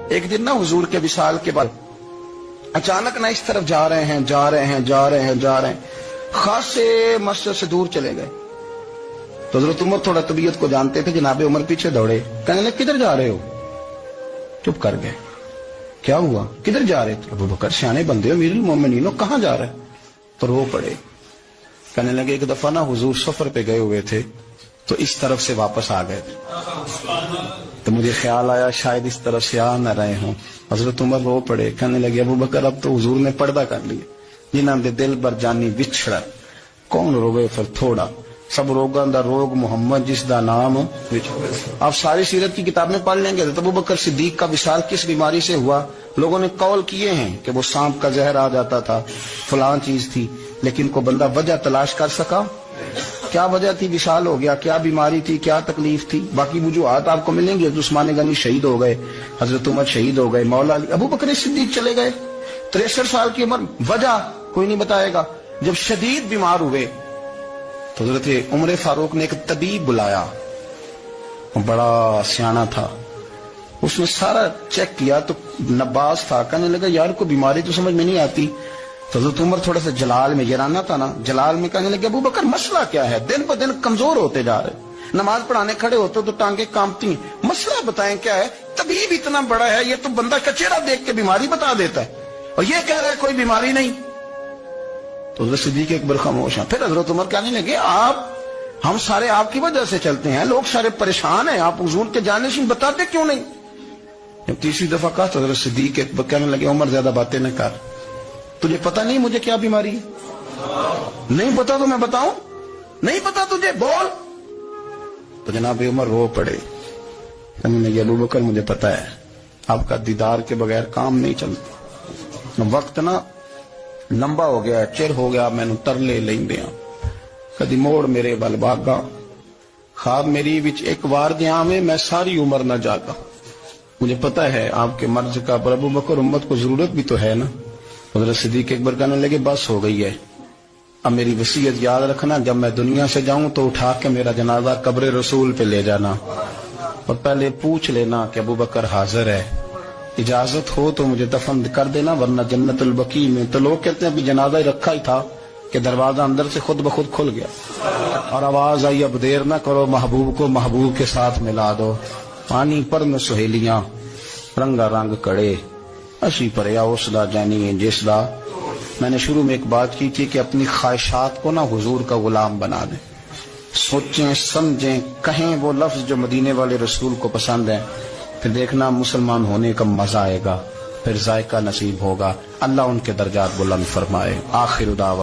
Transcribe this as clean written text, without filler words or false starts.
ایک دن نا حضور کے وصال کے بعد اچانک نہ اس طرف جا رہے ہیں خاصے مسجد سے دور چلے گئے تو حضرت عمر تھوڑا طبیعت کو جانتے تھے. جناب عمر پیچھے دوڑے, کہنے لگے کدھر جا رہے ہو؟ چپ کر گئے. کیا ہوا؟ کدھر جا رہے تھے؟ ابو بکر سیانے بندے ہو, امیر المومنین ہو, کہاں جا رہے؟ تو رو پڑے. کہنے لگے ایک دفعہ نا حضور سفر پہ گئے ہوئے تھے تو اس طرف سے واپس آ گئے تھے, تو مجھے خیال آیا شاید اس طرف سے آ نہ رہے ہوں. حضرت عمر رو پڑے. کہنے لگے ابو بکر اب تو حضور نے پردہ کر لیا, جنہاں دے دل بر جانی بچھڑا, کون روگے پھر تھوڑا, سب روگاں دا روگ محمد جس دا نام. آپ ساری سیرت کی کتاب میں پڑھ لیں گے ابو بکر صدیق کا وصال کس بیماری سے ہوا. لوگوں نے قول کیے ہیں کہ وہ سانپ کا زہر آ جاتا تھا, فلان چیز تھی, لیکن کو بندہ وجہ تلاش کر سکا؟ کیا وجہ تھی وصال ہو گیا؟ کیا بیماری تھی؟ کیا تکلیف تھی؟ باقی وجوہات آپ کو ملیں گے. عثمان غنی شہید ہو گئے, حضرت عمر شہید ہو گئے, مولا علی, ابو بکر صدیق چلے گئے 63 سال کی عمر. وجہ کوئی نہیں بتائے گا. جب شدید بیمار ہوئے تو حضرت عمر فاروق نے ایک طبیب بلایا, بڑا سیانا تھا. اس نے سارا چیک کیا تو نباز تھا. کہنے لگا یار کو بیماری تو سمجھ میں نہیں آتی. تو حضرت عمر تھوڑا سا جلال میں, یرانہ تھا نا, جلال میں کہنے لگے ابو بکر مسئلہ کیا ہے؟ دن ب دن کمزور ہوتے جا رہے, نماز پڑھانے کھڑے ہوتے تو ٹانگیں کانپتی ہیں, مسئلہ بتائیں کیا ہے؟ طبیب اتنا بڑا ہے, یہ تو بندہ کا چہرہ دیکھ کے بیماری بتا دیتا ہے, اور یہ کہہ رہا ہے کوئی بیماری نہیں. تو حضرت صدیق ایک بار خاموش ہیں. پھر حضرت عمر کہنے لگے ہم سارے آپ کی وجہ سے چلتے ہیں, لوگ سارے پریشان ہیں, آپ حضور کے جانشین بتاتے کیوں نہیں؟ جب تیسری دفعہ کہا تو حضرت صدیق ایک بار کہنے لگے عمر زیادہ باتیں نہ کر, تجھے پتہ نہیں مجھے کیا بیماری ہے؟ نہیں پتا تو میں بتاؤں؟ نہیں پتا تجھے, بول. تو جناب عمر رو پڑے. کہنے لگے ابو بکر مجھے پتا ہے آپ کا دیدار کے بغیر کام نہیں چلتا, وقت نا لمبا ہو گیا, چر ہو گیا, میں ترلے لیندے ہاں, کدی موڑ میرے بل باگا, خواب میری وچ ایک وار دیا میں ساری عمر نہ جاگا. مجھے پتا ہے آپ کے مرض کا, پر ابو بکر امت کو ضرورت بھی تو ہے نا. حضرت صدیق ایک بار کہنے لگے بس ہو گئی ہے, اب میری وصیت یاد رکھنا, جب میں دنیا سے جاؤں تو اٹھا کے میرا جنازہ قبر رسول پہ لے جانا, اور پہلے پوچھ لینا کہ ابو بکر حاضر ہے, اجازت ہو تو مجھے دفن کر دینا, ورنہ جنت البقیع میں. تو لوگ کہتے ہیں کہ جنازہ ہی رکھا ہی تھا کہ دروازہ اندر سے خود بخود کھل گیا, اور آواز آئی اب دیر نہ کرو, محبوب کو محبوب کے ساتھ ملا دو, پانی پر میں سہیلیاں رنگا رنگ کڑے, اسی پریا اس دا جانی جس دا. میں نے شروع میں ایک بات کی تھی کہ اپنی خواہشات کو نا حضور کا غلام بنا دیں, سوچیں سمجھیں کہیں وہ لفظ جو مدینے والے رسول کو پسند ہیں, پھر دیکھنا مسلمان ہونے کا مزہ آئے گا, پھر ذائقہ نصیب ہوگا. اللہ ان کے درجات بلند فرمائے. آخر دعویٰ